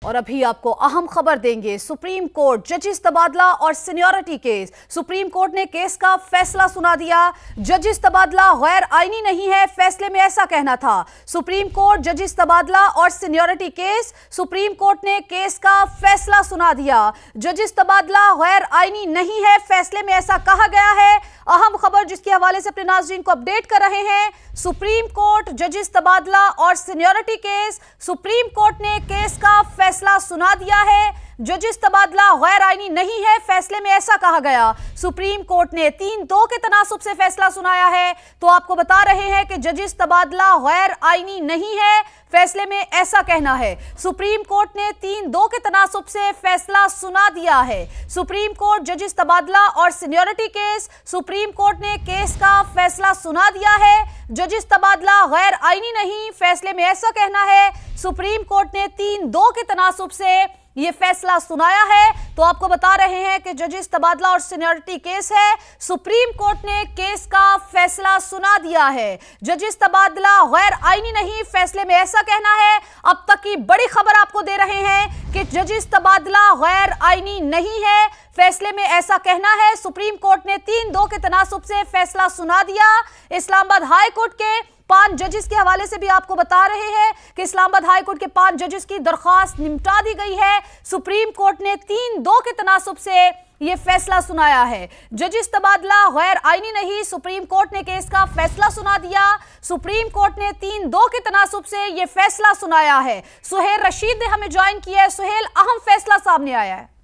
और अभी आपको अहम खबर देंगे। सुप्रीम कोर्ट जजिस तबादला और सीनियरिटी केस। सुप्रीम कोर्ट ने केस का फैसला सुना दिया। जजिस तबादला गैर आईनी नहीं है, फैसले में ऐसा कहना था। सुप्रीम कोर्ट जजिस तबादला और सीनियरिटी केस। सुप्रीम कोर्ट ने केस का फैसला सुना दिया। जजिस तबादला गैर आईनी नहीं है, फैसले में ऐसा कहा गया है। अहम खबर जिसके हवाले से अपने नाज़रीन को अपडेट कर रहे हैं। सुप्रीम कोर्ट जजिस तबादला और सीनियरिटी केस। सुप्रीम कोर्ट ने केस का फैसला सुना दिया है। जजिस तबादला गैर आईनी नहीं है, फैसले में ऐसा कहा गया। सुप्रीम कोर्ट ने 3-2 के तनासुब से फैसला सुनाया है। तो आपको बता रहे हैं कि जजिस तबादला गैर आईनी नहीं है, फैसले में ऐसा कहना है। सुप्रीम कोर्ट ने 3-2 के तनासुब से फैसला सुना दिया है। सुप्रीम कोर्ट जजिस तबादला और सीनियरिटी केस। सुप्रीम कोर्ट ने केस का फैसला सुना दिया है। जजिस तबादला गैर आईनी नहीं, फैसले में ऐसा कहना है। सुप्रीम कोर्ट ने 3-2 के तनासुब से ये फैसला सुनाया है। तो आपको बता रहे हैं कि जजिस तबादला और सीनियरिटी केस है। सुप्रीम कोर्ट ने केस का फैसला सुना दिया है। जजिस तबादला गैर आईनी नहीं, फैसले में ऐसा कहना है। अब तक की बड़ी खबर आपको दे रहे हैं कि जजिस तबादला गैर आईनी नहीं है, फैसले में ऐसा कहना है। सुप्रीम कोर्ट ने 3-2 के तनासुब से फैसला सुना दिया। इस्लामाबाद हाई कोर्ट के 5 जजिस के हवाले से भी आपको बता रहे हैं कि इस्लामाबाद हाई कोर्ट के 5 जजिस की दरख्वास्त निपटा दी गई है। सुप्रीम कोर्ट ने 3-2 के तनासुब से यह फैसला सुनाया है। जजिस तबादला गैर आईनी नहीं, सुप्रीम कोर्ट ने केस का फैसला सुना दिया। सुप्रीम कोर्ट ने 3-2 के तनासुब से यह फैसला सुनाया है। सुहेल रशीद ने हमें ज्वाइन किया है। सुहेल, अहम फैसला सामने आया है।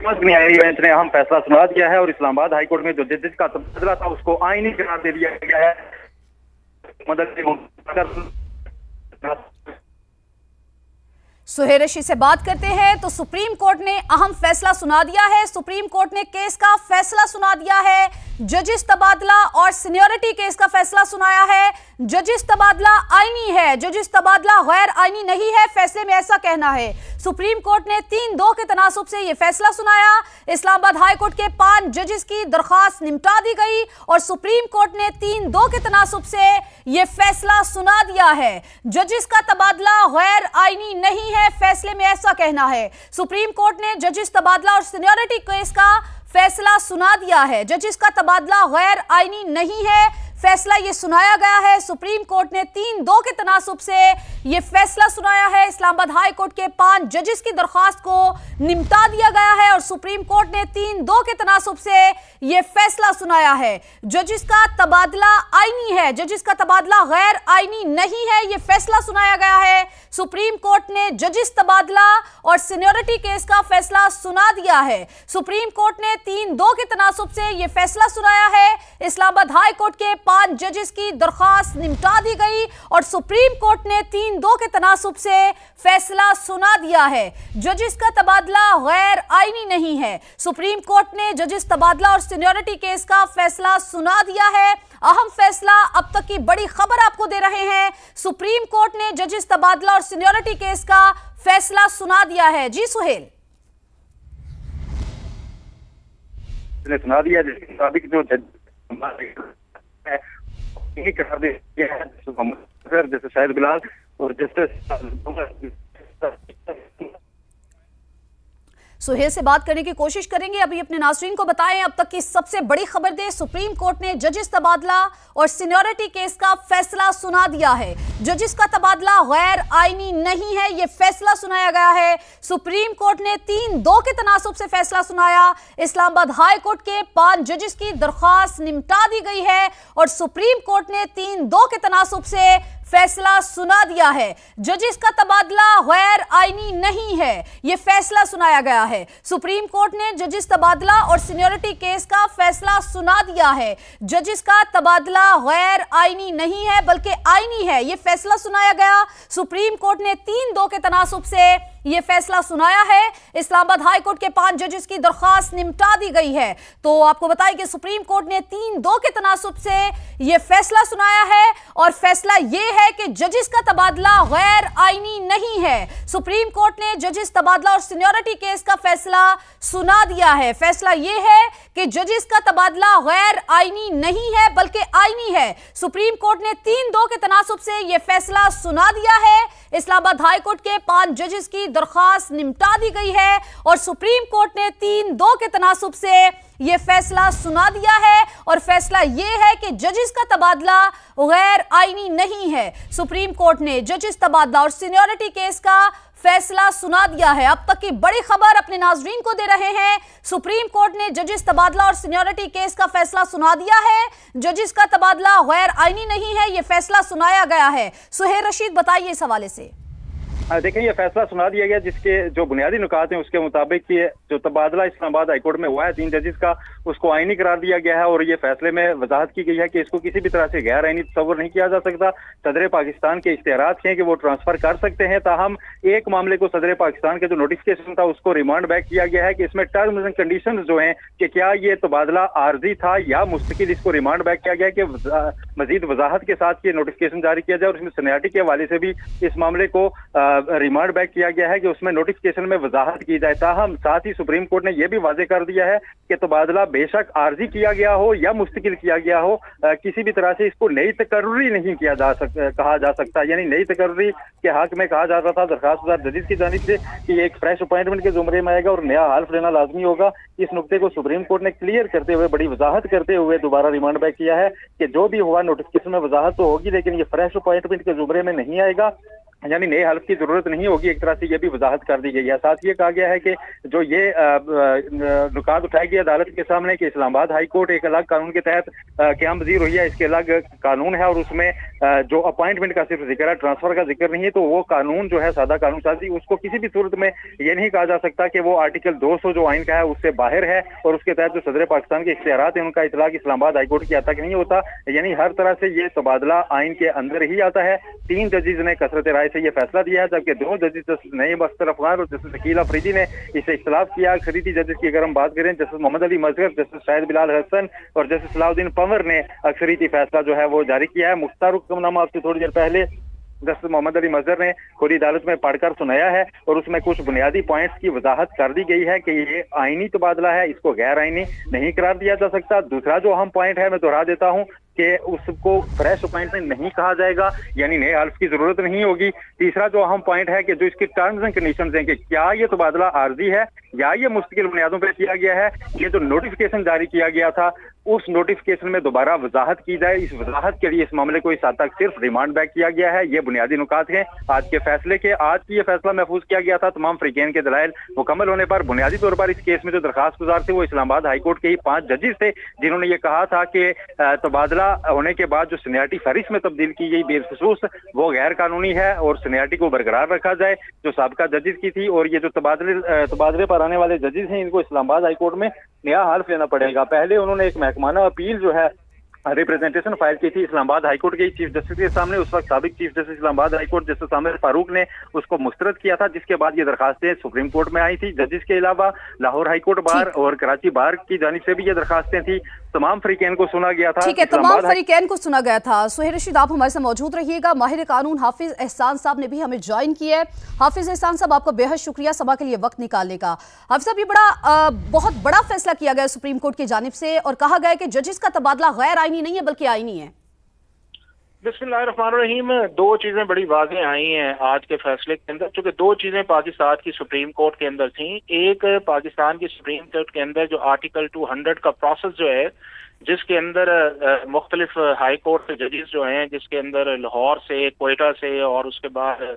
बेंच ने अहम फैसला सुना दिया है और इस्लामाबाद हाई कोर्ट में जो जजिस का तबादला था उसको आईनी करार दे दिया गया है। सुहेल रशीद से बात करते हैं। तो सुप्रीम कोर्ट ने अहम फैसला सुना दिया है। सुप्रीम कोर्ट ने केस का फैसला सुना दिया है। जजिस तबादला और सीनियरिटी केस का फैसला सुनाया है। जजिस तबादला आईनी है, जजिस तबादला गैर आईनी नहीं है, फैसले में ऐसा कहना है। सुप्रीम कोर्ट ने 3-2 के तनासुब से यह फैसला सुनाया। इस्लामाबाद हाई कोर्ट के 5 जजिस की दरख्वास्त निपटा दी गई और सुप्रीम कोर्ट ने 3-2 के तनासुब से यह फैसला सुना दिया है। जजिस का तबादला गैर आईनी नहीं है, फैसले में ऐसा कहना है। सुप्रीम कोर्ट ने जजिस तबादला और सीनियरिटी केस का फैसला सुना दिया है। जजिस का तबादला गैर आईनी नहीं है, फैसला ये सुनाया गया है। सुप्रीम कोर्ट ने 3-2 के तनासुब से ये फैसला सुनाया है। इस्लामाबाद हाई कोर्ट के 5 जजिस की दरख्वास्त को निपटा दिया गया है और सुप्रीम कोर्ट ने 3-2 के तनासुब से ये फैसला सुनाया है। जजिस का तबादला आईनी है, जजिस का तबादला गैर आईनी नहीं है, ये फैसला सुनाया गया है। सुप्रीम कोर्ट ने जजिस तबादला और सीनियरिटी केस का फैसला सुना दिया है। सुप्रीम कोर्ट ने 3-2 के तनासुब से यह फैसला सुनाया है। इस्लामाबाद हाई कोर्ट के 5 जजिस की दरख्वास्त निपटा दी गई और सुप्रीम कोर्ट ने 3-2 के तनासुब से फैसला सुना दिया है। जजिस का तबादला गैर आईनी नहीं है। सुप्रीम कोर्ट ने जजिस तबादला और सीनियरिटी केस का फैसला सुना दिया है। अहम फैसला, अब तक की बड़ी खबर आपको दे रहे हैं। सुप्रीम कोर्ट ने जजिस तबादला और सीनियरिटी केस का फैसला सुना दिया है। जी सुहेल, सुना दिया जिसके मुताबिक जो जैसे शाहिद बिलाल और जस्टिस सुहेल से बात करने की कोशिश करेंगे। अभी अपने नाज़रीन को बताएं अब तक की सबसे बड़ी खबर दे। सुप्रीम कोर्ट ने जजिस तबादला और सीनियरिटी केस का फैसला सुना दिया है। जजिस का तबादला गैर आईनी नहीं है, यह फैसला सुनाया गया है। सुप्रीम कोर्ट ने 3-2 के तनासुब से फैसला सुनाया। इस्लामाबाद हाई कोर्ट के 5 जजिस की दरख्वास्त निपटा दी गई है और सुप्रीम कोर्ट ने 3-2 के तनासुब से फैसला सुना दिया है। जजिस का तबादला गैर आईनी नहीं है, यह फैसला सुनाया गया है। सुप्रीम कोर्ट ने जजिस तबादला और सीनियरिटी केस का फैसला सुना दिया है। जजिस का तबादला गैर आईनी नहीं है बल्कि आईनी है, यह फैसला सुनाया गया। सुप्रीम कोर्ट ने 3-2 के तनासुब से ये फैसला सुनाया है। इस्लामाबाद हाई कोर्ट के 5 जजेस की दरखास्त निपटा दी गई है। तो आपको बताएं कि सुप्रीम कोर्ट ने 3-2 के तनासुब से ये फैसला सुनाया है और फैसला ये है कि जजेस का तबादला गैर आईनी नहीं है। सुप्रीम कोर्ट ने जजेस तबादला और सीनियरिटी केस का फैसला सुना दिया है। फैसला ये है कि जजेस का तबादला गैर आईनी नहीं है बल्कि आईनी है। सुप्रीम कोर्ट ने 3-2 के तनासुब से यह फैसला सुना दिया है। इस्लामाबाद हाई कोर्ट के 5 जजेस की दरखास्त निपटा दी गई है और सुप्रीम कोर्ट ने 3-2 के तनासुब से यह फैसला सुना दिया है और फैसला यह है कि जजेस का तबादला गैर आईनी नहीं है। सुप्रीम कोर्ट ने जजेस तबादला और सीनियरिटी केस का फैसला सुना दिया है। अब तक की बड़ी खबर अपने नाजरीन को दे रहे हैं। सुप्रीम कोर्ट ने जजेस तबादला और सीनियरिटी केस का फैसला सुना दिया है। जजेस का तबादला गैर आईनी नहीं है, यह फैसला सुनाया गया है। सुहेर रशीद बताइए इस हवाले से। देखिए, ये फैसला सुना दिया गया जिसके जो बुनियादी नुकात हैं उसके मुताबिक कि जो तबादला इस्लामाबाद हाईकोर्ट में हुआ है 3 जजेस का, उसको आईनी करार दिया गया है और ये फैसले में वजाहत की गई है कि इसको किसी भी तरह से गैर आईनी तस्वर नहीं किया जा सकता। सदर पाकिस्तान के इख्तियारात हैं कि वो ट्रांसफर कर सकते हैं। ताहम एक मामले को सदर पाकिस्तान के जो नोटिफिकेशन था उसको रिमांड बैक किया गया है कि इसमें टर्म्स एंड कंडीशंस जो हैं कि क्या ये तबादला आर्जी था या मुस्तकिल, इसको रिमांड बैक किया गया है कि मजीद वजाहत के साथ ये नोटिफिकेशन जारी किया जाए और उसमें सीनियरिटी के हवाले से भी इस मामले को रिमांड बैक किया गया है कि उसमें नोटिफिकेशन में वजाहत की जाए। ताहम साथ ही सुप्रीम कोर्ट ने यह भी वाजे कर दिया है कि तबादला बेशक आर्जी किया गया हो या मुस्तकिल किया गया हो, किसी भी तरह से इसको नई तकर्री नहीं किया जा कहा जा सकता। यानी नई तकर्री के हक में कहा जाता था दरखास्तदार जजेस की जानिब से कि ये एक फ्रेश अपॉइंटमेंट के जुमरे में आएगा और नया हल्फ लेना लाजमी होगा। इस नुक्ते को सुप्रीम कोर्ट ने क्लियर करते हुए, बड़ी वजाहत करते हुए दोबारा रिमांड बैक किया है कि जो भी हुआ नोटिफिकेशन में वजाहत तो होगी लेकिन ये फ्रेश अपॉइंटमेंट के जुमरे में नहीं आएगा, यानी नए हल्फ की जरूरत नहीं होगी। एक तरह से यह भी वजाहत कर दी गई है। साथ ये कहा गया है कि जो ये नुकात उठाएगी अदालत के सामने कि इस्लामाबाद हाई कोर्ट एक अलग कानून के तहत क़याम पज़ीर हुई है, इसके अलग कानून है और उसमें जो अपॉइंटमेंट का सिर्फ जिक्र है, ट्रांसफर का जिक्र नहीं है। तो वो कानून जो है सादा कानून साजी, उसको किसी भी सूरत में ये नहीं कहा जा सकता कि वो आर्टिकल 200 जो आइन का है उससे बाहर है और उसके तहत जो सदर पाकिस्तान के इख्तियारात हैं उनका इतलाक इस्लामाबाद हाई कोर्ट की हद तक नहीं होता। यानी हर तरह से ये तबादला आइन के अंदर ही आता है। 3 जजेस ने कसरत राय से ये फैसला दिया है, जबकि 2 जजेस जस्टिस नईम अख्तर अफगान और जस्टिस शकील अफरीदी ने इसे इख्तिलाफ किया। अक्सरीती जजेस की अगर हम बात करें, जस्टिस मोहम्मद अली मजहर, जस्टिस शाहिद बिलाल हसन और जस्टिस सलाउद्दीन पंवर ने अक्सरीती फैसला जो है वो जारी किया है। मुख्तार हुक्मनामा आपसे थोड़ी देर पहले जस्टिस मोहम्मद अली मजहर ने खुद अदालत में पढ़कर सुनाया है और उसमें कुछ बुनियादी पॉइंट्स की वजाहत कर दी गई है कि ये आईनी तबादला है, इसको गैर आईनी नहीं करार दिया जा सकता। दूसरा जो अहम पॉइंट है, मैं दोहरा देता हूँ कि उसको फ्रेश अपॉइंटमेंट नहीं कहा जाएगा, यानी नए हल्फ की जरूरत नहीं होगी। तीसरा जो अहम पॉइंट है कि जो इसकी टर्म्स एंड कंडीशंस हैं कि क्या ये तबादला आर्जी है या ये मुस्तकिल बुनियादों पर किया गया है। ये जो नोटिफिकेशन जारी किया गया था उस नोटिफिकेशन में दोबारा वजाहत की जाए। इस वजाहत के लिए इस मामले को इस हद तक सिर्फ रिमांड बैक किया गया है। ये बुनियादी नुकात हैं आज के फैसले के। आज की ये फैसला महफूज किया गया था। तमाम फ्रीकैन के दलाइल मुकम्मल होने पर बुनियादी तौर पर इस केस में जो दरखास्त गुजार थे वो इस्लामाबाद हाईकोर्ट के ही 5 जजेस थे जिन्होंने ये कहा था कि तबादला होने के बाद जो सीनियरिटी फहरिस्त में तब्दील की गई बेखुसूस वो गैर कानूनी है और सीनियरिटी को बरकरार रखा जाए जो साबिका जजेस की थी। और ये जो तबादले पर आने वाले जजेस हैं इनको इस्लामाबाद हाईकोर्ट में नया हल्फ लेना पड़ेगा। पहले उन्होंने एक महकमाना अपील जो है रिप्रेजेंटेशन फाइल की थी इस्लामाबाद हाईकोर्ट के चीफ जस्टिस के सामने। उस वक्त साबिक chief justice Islamabad high court justice Aamir Farooq ने उसको मुस्तरद किया था, जिसके बाद ये दरखास्तें सुप्रीम कोर्ट में आई थी। जजेस के अलावा लाहौर हाईकोर्ट बार और कराची बार की जानिब से भी ये दरखास्तें थी। तमाम फ्रीकैन को सुना गया था। ठीक है, तमाम फ्रीकैन को सुना गया था। सुहेर रशीद, आप हमारे साथ मौजूद रहिएगा। माहिर कानून हाफिज एहसान साहब ने भी हमें ज्वाइन किया है। हाफिज एहसान साहब, आपका बेहद शुक्रिया सभा के लिए वक्त निकालने का। हाफिज साहब, ये बहुत बड़ा फैसला किया गया सुप्रीम कोर्ट की जानिब से और कहा गया कि जजेस का तबादला गैर आईनी नहीं है बल्कि आईनी है। बिस्मिल्लाहिर्रहमानिर्रहीम। 2 चीजें बड़ी वाज़ेह आई हैं आज के फैसले के अंदर, क्योंकि 2 चीजें पाकिस्तान की सुप्रीम कोर्ट के अंदर थी। एक, पाकिस्तान की सुप्रीम कोर्ट के अंदर जो आर्टिकल 200 का प्रोसेस जो है, जिसके अंदर मुख्तलिफ हाई कोर्ट के जजेस जो हैं, जिसके अंदर लाहौर से, क्वेटा से और उसके बाद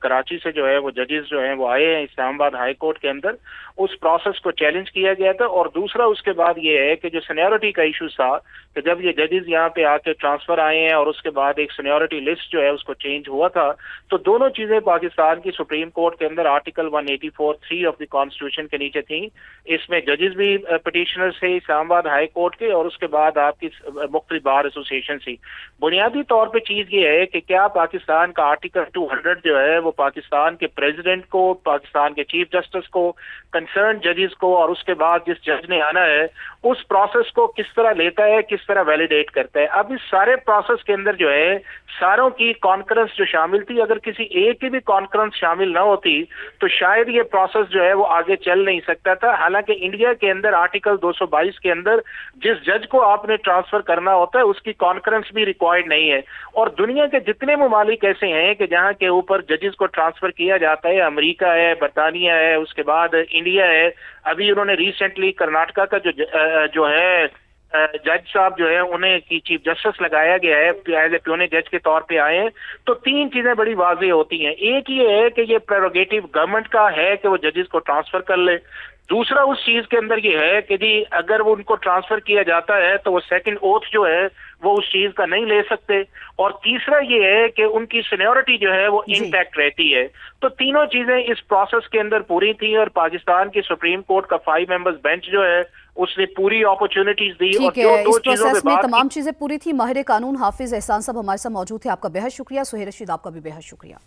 कराची से जो है वो जजेस जो हैं वो आए हैं इस्लामाबाद हाई कोर्ट के अंदर, उस प्रोसेस को चैलेंज किया गया था। और दूसरा उसके बाद ये है कि जो सीनियरिटी का इशू था कि जब ये जजेस यहाँ पे आके ट्रांसफर आए हैं और उसके बाद एक सीनियरिटी लिस्ट जो है उसको चेंज हुआ था, तो दोनों चीजें पाकिस्तान की सुप्रीम कोर्ट के अंदर आर्टिकल 184(3) ऑफ द कॉन्स्टिट्यूशन के नीचे थी। इसमें जजेस भी पिटिशनर्स थे इस्लामाबाद हाई कोर्ट के और उसके बाद आपकी मुख्तलिफ बार एसोसिएशन थी। बुनियादी तौर पे चीज ये है कि क्या पाकिस्तान का आर्टिकल 200 जो है वो पाकिस्तान के प्रेसिडेंट को, पाकिस्तान के चीफ जस्टिस को, कंसर्न जजेस को और उसके बाद जिस जज ने आना है उस प्रोसेस को किस तरह लेता है, किस तरह वैलिडेट करता है। अब इस सारे प्रोसेस के अंदर जो है सारों की कॉन्फ्रेंस जो शामिल थी, अगर किसी एक की भी कॉन्फ्रेंस शामिल ना होती तो शायद ये प्रोसेस जो है वो आगे चल नहीं सकता था। हालांकि इंडिया के अंदर आर्टिकल 222 के अंदर जिस जज को आपने ट्रांसफर करना होता है उसकी कॉन्फ्रेंस भी रिक्वायर्ड नहीं है। और दुनिया के जितने ममालिक ऐसे हैं कि जहां के ऊपर जजेस को ट्रांसफर किया जाता है, अमेरिका है, बरतानिया है, उसके बाद इंडिया है, अभी उन्होंने रिसेंटली कर्नाटका का जो है जज साहब जो है उन्हें की चीफ जस्टिस लगाया गया है, एज ए प्यूने जज के तौर पे आए हैं। तो तीन चीजें बड़ी वाज़ेह होती हैं। एक ये है कि ये प्रेरोगेटिव गवर्नमेंट का है कि वो जजेस को ट्रांसफर कर ले। दूसरा उस चीज के अंदर ये है कि जी अगर वो उनको ट्रांसफर किया जाता है तो वो सेकंड ओथ जो है वो उस चीज का नहीं ले सकते। और तीसरा ये है कि उनकी सीनियरिटी जो है वो इंटैक्ट रहती है। तो तीनों चीजें इस प्रोसेस के अंदर पूरी थी और पाकिस्तान की सुप्रीम कोर्ट का 5 मेंबर्स बेंच जो है उसने पूरी अपॉर्चुनिटीज दी। और जो दो इस प्रोसेस में तमाम की चीजें पूरी थी। माहिर कानून हाफिज एहसान साहब हमारे साथ मौजूद थे, आपका बेहद शुक्रिया। सुहेल रशीद आपका भी बेहद शुक्रिया।